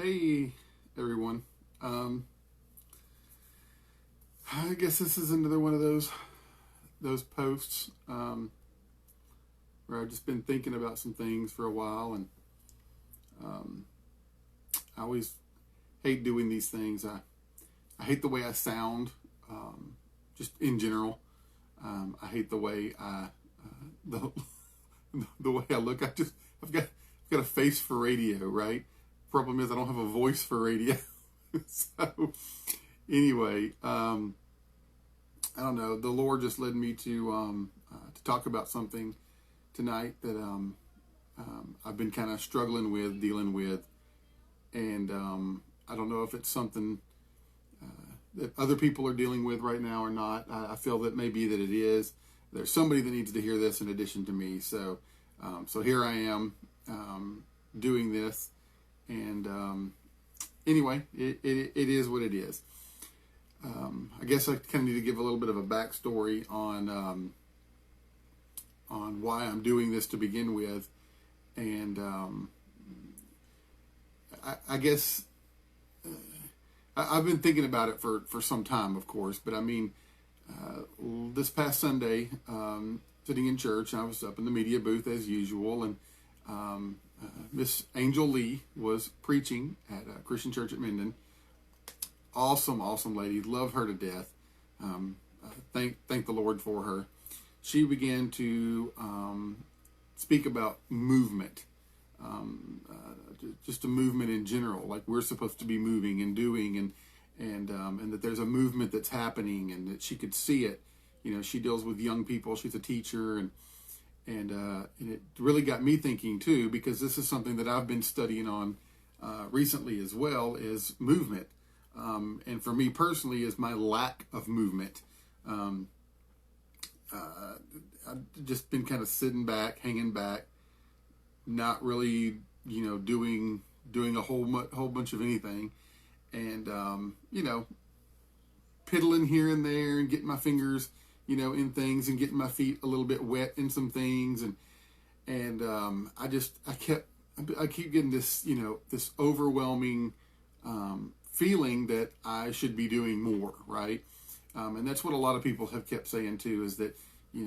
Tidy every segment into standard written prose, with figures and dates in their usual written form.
Hey, everyone. I guess this is another one of those posts where I've just been thinking about some things for a while, and um, I always hate doing these things. I hate the way I sound, just in general. I hate the way the the way I look. I've got a face for radio, right? Problem is I don't have a voice for radio. So anyway, I don't know. The Lord just led me to talk about something tonight that I've been kind of struggling with, dealing with, and I don't know if it's something that other people are dealing with right now or not. I feel that maybe that it is. There's somebody that needs to hear this in addition to me. So here I am doing this, and anyway, it is what it is. I guess I kind of need to give a little bit of a backstory on why I'm doing this to begin with, and I guess I've been thinking about it for some time, of course. But I mean, this past Sunday, sitting in church, I was up in the media booth as usual, and Miss Angel Lee was preaching at Christian Church at Minden. Awesome lady. Love her to death. Thank the Lord for her. She began to speak about movement, just a movement in general. Like we're supposed to be moving and doing, and that there's a movement that's happening, and that she could see it. You know, she deals with young people. She's a teacher, and it really got me thinking too, because this is something that I've been studying on recently as well, is movement. And for me personally, is my lack of movement. I've just been kind of sitting back, hanging back, not really, doing a whole bunch of anything, and piddling here and there, and getting my fingers, in things, and getting my feet a little bit wet in some things, and I keep getting this, this overwhelming feeling that I should be doing more, right? And that's what a lot of people have kept saying too, is that, I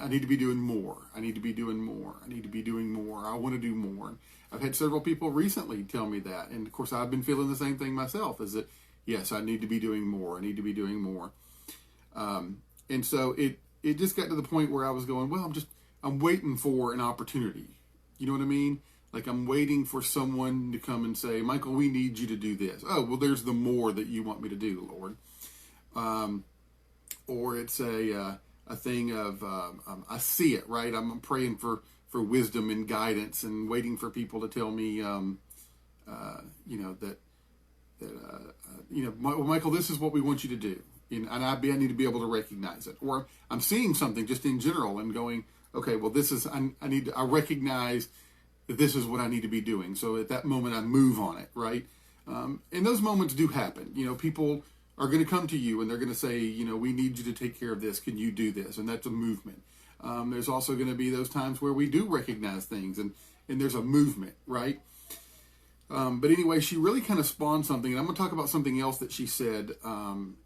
need to be doing more. I need to be doing more. I need to be doing more. I want to do more. And I've had several people recently tell me that. And of course, I've been feeling the same thing myself, is that, yes, I need to be doing more. I need to be doing more. And so it just got to the point where I was going, well, I'm waiting for an opportunity. You know what I mean? Like I'm waiting for someone to come and say, Michael, we need you to do this. Oh, well, there's the more that you want me to do, Lord. Or it's a thing of, I see it, right? I'm praying for wisdom and guidance, and waiting for people to tell me, Michael, this is what we want you to do. And I need to be able to recognize it. Or I'm seeing something just in general and going, okay, well, I recognize that this is what I need to be doing. So at that moment, I move on it, right? And those moments do happen. People are going to come to you and they're going to say, we need you to take care of this. Can you do this? And that's a movement. There's also going to be those times where we do recognize things, and there's a movement, right? But anyway, she really kind of spawned something, and I'm going to talk about something else that she said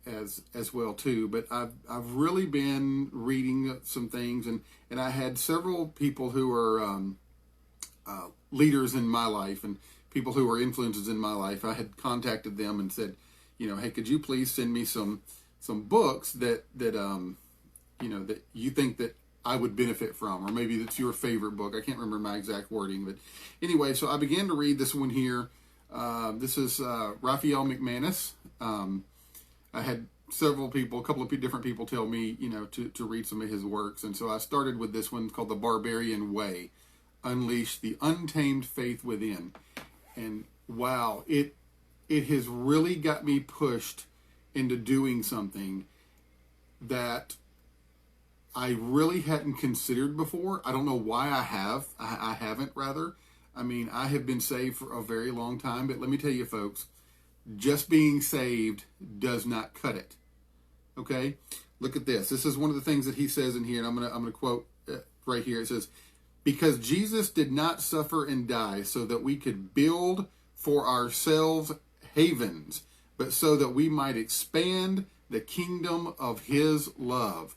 as well too. But I've really been reading some things, and I had several people who are leaders in my life, and people who are influences in my life. I had contacted them and said, hey, could you please send me some books that that you think that I would benefit from, or maybe that's your favorite book. I can't remember my exact wording, but anyway, so I began to read this one here. This is Raphael McManus. I had a couple of different people tell me, to read some of his works, and so I started with this one called The Barbarian Way: Unleash the Untamed Faith Within. And wow, it has really got me pushed into doing something that I really hadn't considered before. I don't know why I haven't, rather. I mean, I have been saved for a very long time, but let me tell you, folks, just being saved does not cut it. Okay? Look at this. This is one of the things that he says in here, and I'm gonna quote right here. It says, "Because Jesus did not suffer and die so that we could build for ourselves havens, but so that we might expand the kingdom of his love.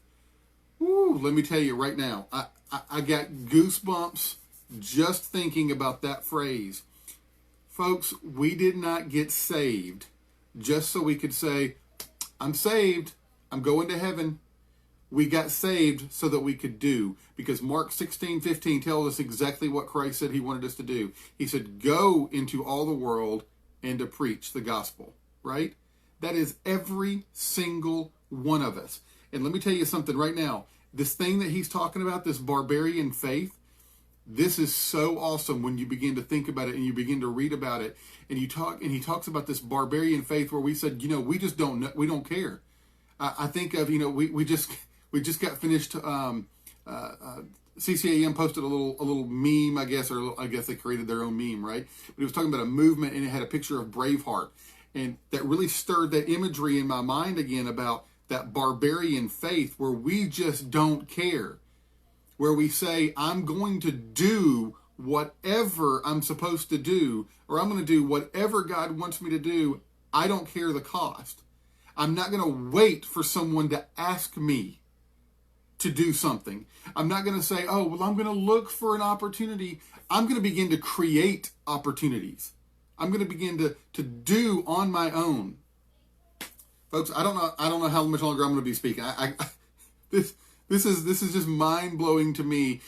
Woo, let me tell you right now, I got goosebumps just thinking about that phrase. Folks, we did not get saved just so we could say, I'm saved, I'm going to heaven. We got saved so that we could do, because Mark 16:15 tells us exactly what Christ said he wanted us to do. He said, go into all the world and to preach the gospel, right? That is every single one of us. And let me tell you something right now. This thing that he's talking about, this barbarian faith, this is so awesome when you begin to think about it and you begin to read about it. And he talks about this barbarian faith where we said, we just don't know, we don't care. I think of, we just got finished. CCAM posted a little meme, I guess, or I guess they created their own meme, right? But it was talking about a movement, and it had a picture of Braveheart, and that really stirred that imagery in my mind again about that barbarian faith where we just don't care, where we say, I'm going to do whatever I'm supposed to do, or I'm going to do whatever God wants me to do. I don't care the cost. I'm not going to wait for someone to ask me to do something. I'm not going to say, oh, well, I'm going to look for an opportunity. I'm going to begin to create opportunities. I'm going to begin to do on my own. Folks, I don't know how much longer I'm going to be speaking. This is just mind-blowing to me.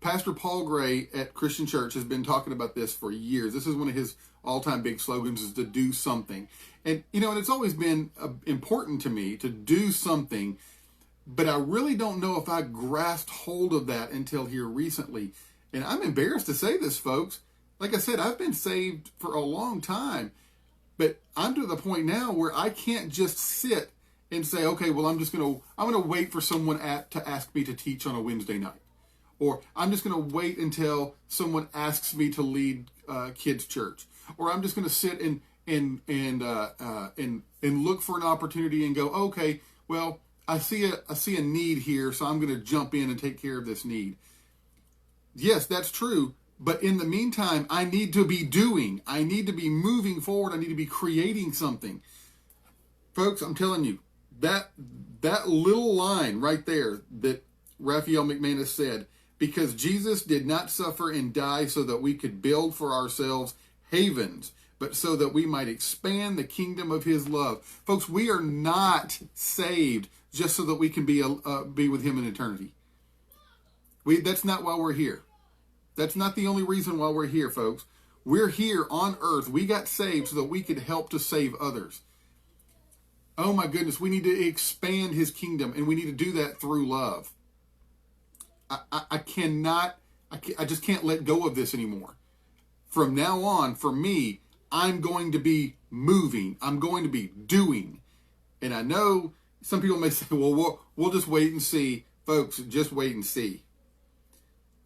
Pastor Paul Gray at Christian Church has been talking about this for years. This is one of his all-time big slogans, is to do something. And, and it's always been important to me to do something, but I really don't know if I grasped hold of that until here recently. And I'm embarrassed to say this, folks. Like I said, I've been saved for a long time, but I'm to the point now where I can't just sit and say, okay, well, I'm going to wait for someone to ask me to teach on a Wednesday night. Or I'm just going to wait until someone asks me to lead kids' church. Or I'm just going to sit and look for an opportunity and go, okay, well, I see a need here, so I'm going to jump in and take care of this need. Yes, that's true. But in the meantime, I need to be doing. I need to be moving forward. I need to be creating something. Folks, I'm telling you, that little line right there that Raphael McManus said, because Jesus did not suffer and die so that we could build for ourselves havens, but so that we might expand the kingdom of his love. Folks, we are not saved just so that we can be with him in eternity. That's not why we're here. That's not the only reason why we're here, folks. We're here on earth. We got saved so that we could help to save others. Oh my goodness, we need to expand his kingdom, and we need to do that through love. I just can't let go of this anymore. From now on, for me, I'm going to be moving. I'm going to be doing. And I know some people may say, well, we'll just wait and see. Folks, just wait and see.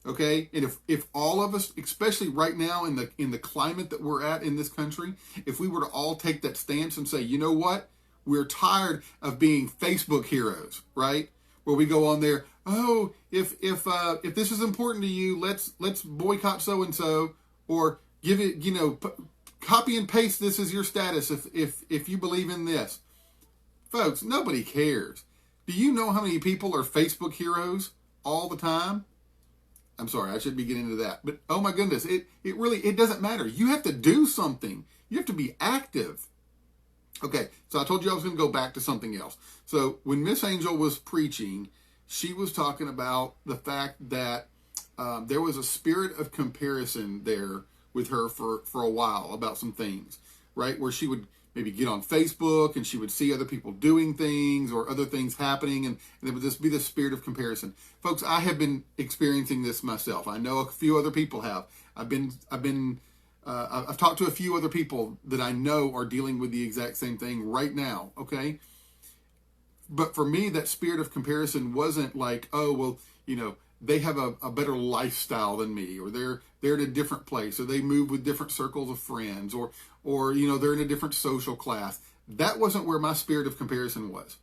Okay? And if all of us, especially right now in the climate that we're at in this country, if we were to all take that stance and say, you know what? We're tired of being Facebook heroes, right? Where we go on there, oh, if this is important to you, let's boycott so and so, or give it, copy and paste this as your status if you believe in this. Folks, nobody cares. Do you know how many people are Facebook heroes all the time? I'm sorry, I shouldn't be getting into that. But oh my goodness, it doesn't matter. You have to do something. You have to be active. Okay, so I told you I was going to go back to something else. So when Miss Angel was preaching, she was talking about the fact that there was a spirit of comparison there with her for a while about some things, right? Where she would maybe get on Facebook and she would see other people doing things or other things happening, and there would just be this spirit of comparison. Folks, I have been experiencing this myself. I know a few other people have. I've talked to a few other people that I know are dealing with the exact same thing right now, okay? But for me, that spirit of comparison wasn't like, oh, well, they have a better lifestyle than me, or they're in a different place, or they move with different circles of friends, or they're in a different social class. That wasn't where my spirit of comparison was.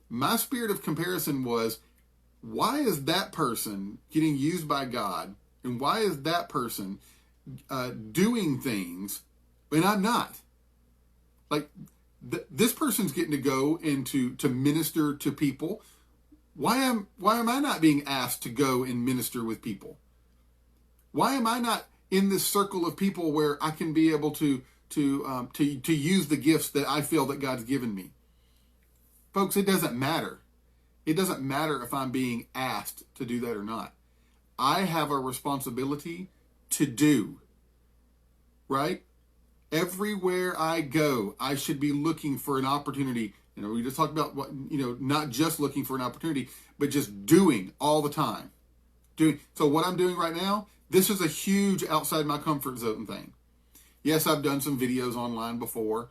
My spirit of comparison was, why is that person getting used by God? And why is that person doing things, and I'm not. Like, this person's getting to go and to minister to people. Why am I not being asked to go and minister with people? Why am I not in this circle of people where I can be able to use the gifts that I feel that God's given me? Folks, it doesn't matter. It doesn't matter if I'm being asked to do that or not. I have a responsibility to do, right? Everywhere I go, I should be looking for an opportunity. We just talked about not just looking for an opportunity, but just doing all the time. So what I'm doing right now, this is a huge outside my comfort zone thing. Yes, I've done some videos online before.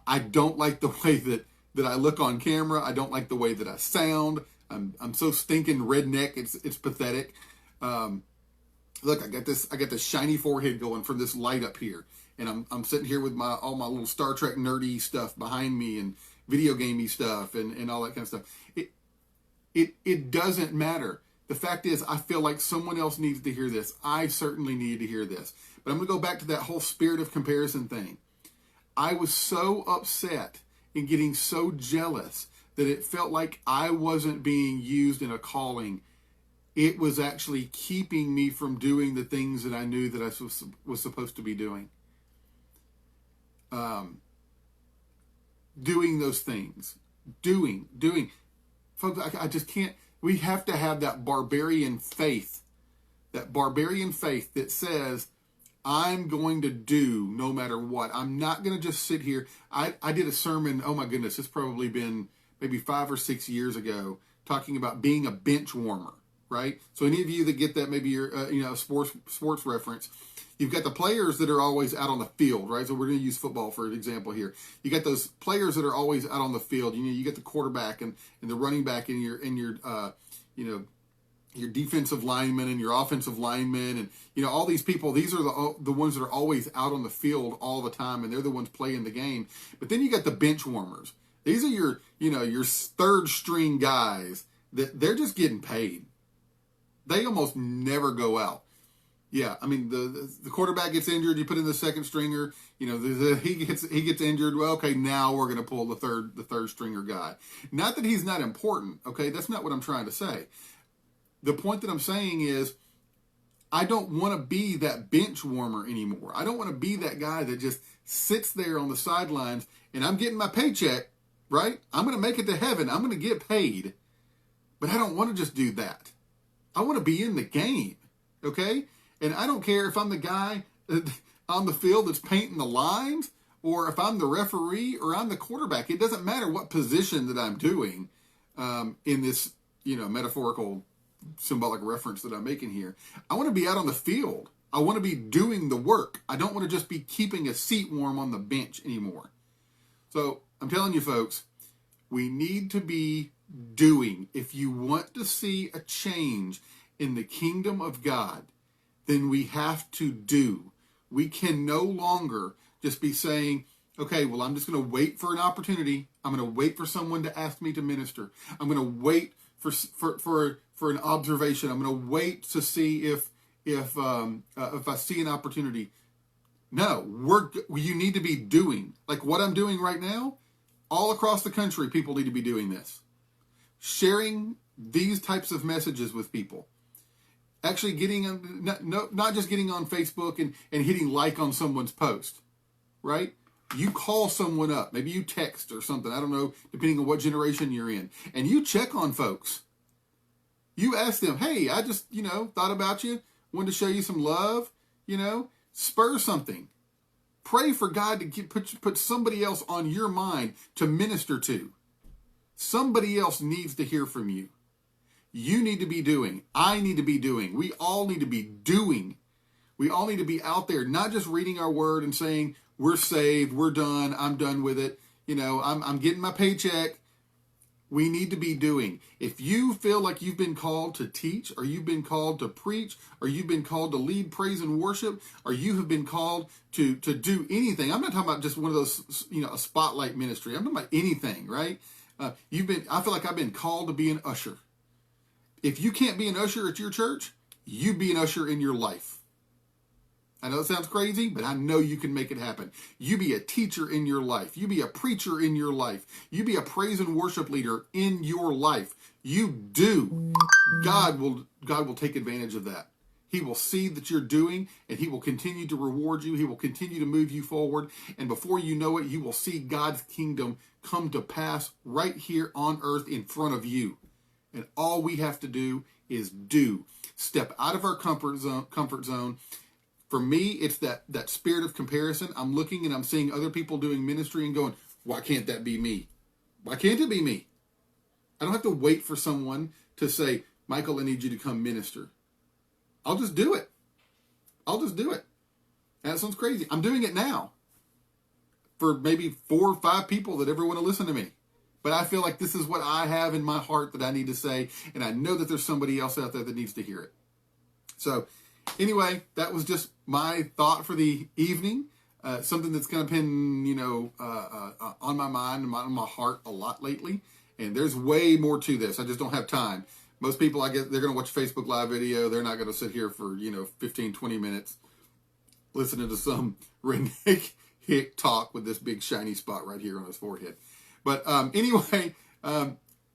I don't like the way that I look on camera. I don't like the way that I sound. I'm so stinking redneck. It's pathetic. Look, I got this shiny forehead going from this light up here, and I'm sitting here with all my little Star Trek nerdy stuff behind me and video gamey stuff and all that kind of stuff. It doesn't matter. The fact is, I feel like someone else needs to hear this. I certainly need to hear this. But I'm going to go back to that whole spirit of comparison thing. I was so upset and getting so jealous that it felt like I wasn't being used in a calling. It was actually keeping me from doing the things that I knew that I was supposed to be doing. Doing those things. Doing. Folks, I just can't. We have to have that barbarian faith. That barbarian faith that says, I'm going to do no matter what. I'm not going to just sit here. I did a sermon, oh my goodness, it's probably been maybe 5 or 6 years ago, talking about being a bench warmer, right? So any of you that get that, maybe you're sports reference, you've got the players that are always out on the field, right? So we're going to use football for an example here. You got those players that are always out on the field. You get the quarterback and the running back and your defensive linemen and your offensive linemen and all these people. These are the ones that are always out on the field all the time, and they're the ones playing the game. But then you got the bench warmers. These are your third string guys that they're just getting paid. They almost never go out. Yeah, I mean the quarterback gets injured. You put in the second stringer. He gets injured. Well, okay, now we're going to pull the third stringer guy. Not that he's not important. Okay, that's not what I'm trying to say. The point that I'm saying is, I don't want to be that bench warmer anymore. I don't want to be that guy that just sits there on the sidelines and I'm getting my paycheck, right? I'm going to make it to heaven. I'm going to get paid. But I don't want to just do that. I want to be in the game, okay? And I don't care if I'm the guy on the field that's painting the lines or if I'm the referee or I'm the quarterback. It doesn't matter what position that I'm doing in this, metaphorical symbolic reference that I'm making here. I want to be out on the field. I want to be doing the work. I don't want to just be keeping a seat warm on the bench anymore. So I'm telling you folks, we need to be doing. If you want to see a change in the kingdom of God, then we have to do. We can no longer just be saying, okay, well, I'm just going to wait for an opportunity. I'm going to wait for someone to ask me to minister. I'm going to wait for an observation. I'm going to wait to see if I see an opportunity. No, you need to be doing. Like what I'm doing right now, all across the country, people need to be doing this. Sharing these types of messages with people. Actually not just getting on Facebook and hitting like on someone's post, right? You call someone up. Maybe you text or something. I don't know, depending on what generation you're in. And you check on folks. You ask them, hey, I just, thought about you. Wanted to show you some love. Spur something. Pray for God to put somebody else on your mind to minister to. Somebody else needs to hear from you. You need to be doing. I need to be doing. We all need to be doing. We all need to be out there, not just reading our word and saying, we're saved, we're done, I'm done with it. I'm getting my paycheck. We need to be doing. If you feel like you've been called to teach, or you've been called to preach, or you've been called to lead praise and worship, or you have been called to do anything. I'm not talking about just one of those, a spotlight ministry. I'm talking about anything, right? I feel like I've been called to be an usher. If you can't be an usher at your church, you be an usher in your life. I know it sounds crazy, but I know you can make it happen. You be a teacher in your life. You be a preacher in your life. You be a praise and worship leader in your life. You do. God will take advantage of that. He will see that you're doing, and he will continue to reward you. He will continue to move you forward. And before you know it, you will see God's kingdom come to pass right here on earth in front of you. And all we have to do is do. Step out of our comfort zone. For me, it's that spirit of comparison. I'm looking and I'm seeing other people doing ministry and going, why can't that be me? Why can't it be me? I don't have to wait for someone to say, Michael, I need you to come minister. I'll just do it. I'll just do it. And that sounds crazy. I'm doing it now for maybe 4 or 5 people that ever want to listen to me. But I feel like this is what I have in my heart that I need to say. And I know that there's somebody else out there that needs to hear it. So anyway, that was just my thought for the evening. Something that's kind of been, on my mind and on my heart a lot lately. And there's way more to this. I just don't have time. Most people, I guess, they're going to watch a Facebook Live video. They're not going to sit here for, 15, 20 minutes listening to some redneck hick talk with this big shiny spot right here on his forehead. But anyway,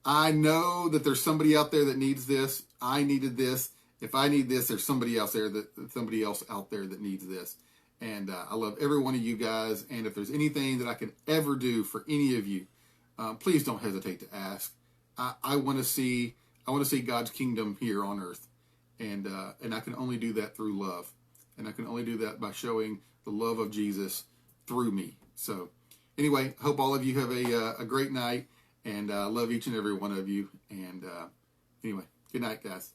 I know that there's somebody out there that needs this. I needed this. If I need this, there's somebody else out there that needs this. And I love every one of you guys. And if there's anything that I can ever do for any of you, please don't hesitate to ask. I want to see God's kingdom here on earth, and I can only do that through love, and I can only do that by showing the love of Jesus through me. So, anyway, hope all of you have a great night, and love each and every one of you. And anyway, good night, guys.